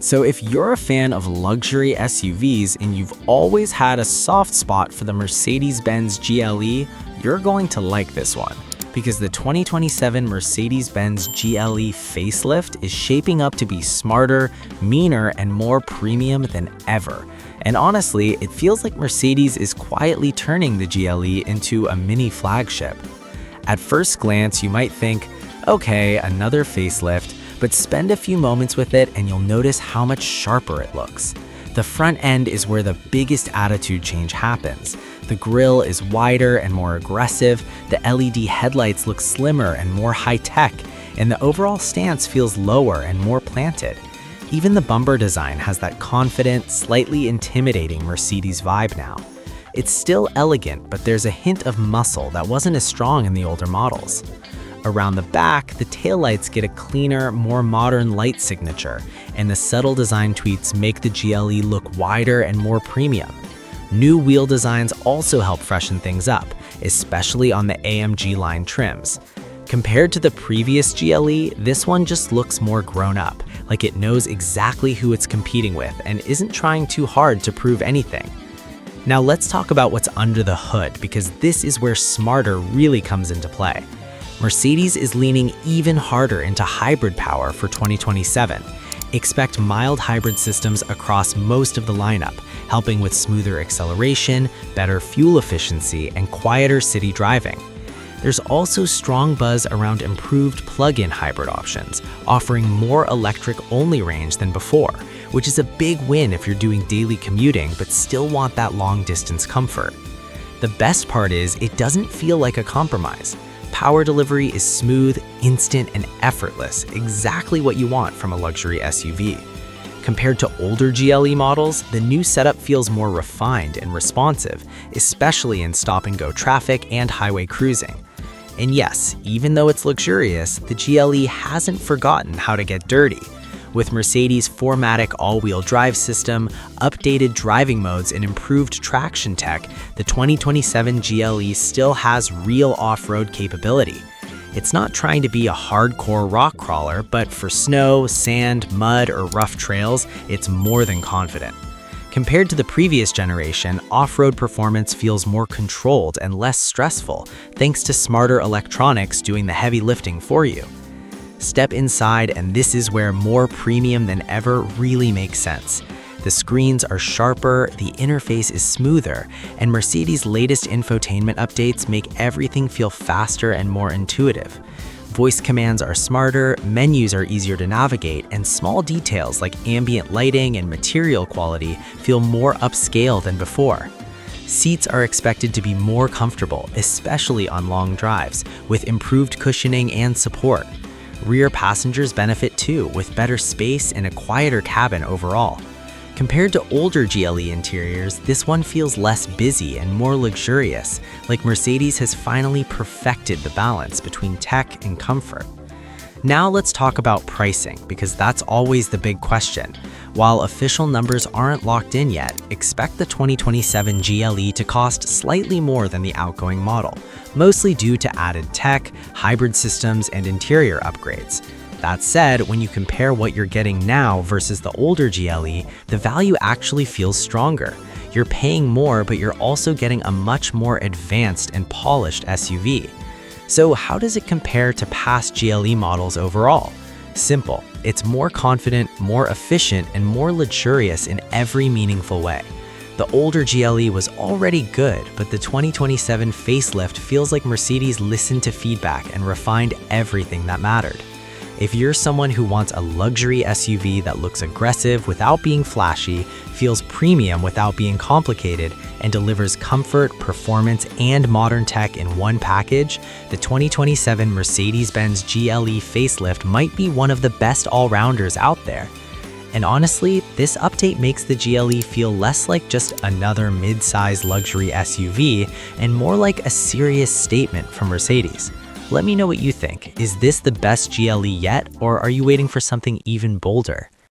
So if you're a fan of luxury SUVs and you've always had a soft spot for the Mercedes-Benz GLE, you're going to like this one. Because the 2027 Mercedes-Benz GLE Facelift is shaping up to be smarter, meaner, and more premium than ever. And honestly, it feels like Mercedes is quietly turning the GLE into a mini flagship. At first glance, you might think, okay, another facelift, but spend a few moments with it and you'll notice how much sharper it looks. The front end is where the biggest attitude change happens. The grille is wider and more aggressive, the LED headlights look slimmer and more high-tech, and the overall stance feels lower and more planted. Even the bumper design has that confident, slightly intimidating Mercedes vibe now. It's still elegant, but there's a hint of muscle that wasn't as strong in the older models. Around the back, the taillights get a cleaner, more modern light signature, and the subtle design tweaks make the GLE look wider and more premium. New wheel designs also help freshen things up, especially on the AMG line trims. Compared to the previous GLE, this one just looks more grown up, like it knows exactly who it's competing with and isn't trying too hard to prove anything. Now let's talk about what's under the hood, because this is where smarter really comes into play. Mercedes is leaning even harder into hybrid power for 2027. Expect mild hybrid systems across most of the lineup, helping with smoother acceleration, better fuel efficiency, and quieter city driving. There's also strong buzz around improved plug-in hybrid options, offering more electric-only range than before, which is a big win if you're doing daily commuting but still want that long-distance comfort. The best part is it doesn't feel like a compromise. Power delivery is smooth, instant, and effortless, exactly what you want from a luxury SUV. Compared to older GLE models, the new setup feels more refined and responsive, especially in stop-and-go traffic and highway cruising. And yes, even though it's luxurious, the GLE hasn't forgotten how to get dirty. With Mercedes' 4MATIC all-wheel drive system, updated driving modes, and improved traction tech, the 2027 GLE still has real off-road capability. It's not trying to be a hardcore rock crawler, but for snow, sand, mud, or rough trails, it's more than confident. Compared to the previous generation, off-road performance feels more controlled and less stressful, thanks to smarter electronics doing the heavy lifting for you. Step inside, and this is where more premium than ever really makes sense. The screens are sharper, the interface is smoother, and Mercedes' latest infotainment updates make everything feel faster and more intuitive. Voice commands are smarter, menus are easier to navigate, and small details like ambient lighting and material quality feel more upscale than before. Seats are expected to be more comfortable, especially on long drives, with improved cushioning and support. Rear passengers benefit too, with better space and a quieter cabin overall. Compared to older GLE interiors, this one feels less busy and more luxurious, like Mercedes has finally perfected the balance between tech and comfort. Now let's talk about pricing, because that's always the big question. While official numbers aren't locked in yet, expect the 2027 GLE to cost slightly more than the outgoing model, mostly due to added tech, hybrid systems, and interior upgrades. That said, when you compare what you're getting now versus the older GLE, the value actually feels stronger. You're paying more, but you're also getting a much more advanced and polished SUV. So how does it compare to past GLE models overall? Simple. It's more confident, more efficient, and more luxurious in every meaningful way. The older GLE was already good, but the 2027 facelift feels like Mercedes listened to feedback and refined everything that mattered. If you're someone who wants a luxury SUV that looks aggressive without being flashy, feels premium without being complicated, and delivers comfort, performance, and modern tech in one package, the 2027 Mercedes-Benz GLE Facelift might be one of the best all-rounders out there. And honestly, this update makes the GLE feel less like just another mid-size luxury SUV and more like a serious statement from Mercedes. Let me know what you think. Is this the best GLE yet, or are you waiting for something even bolder?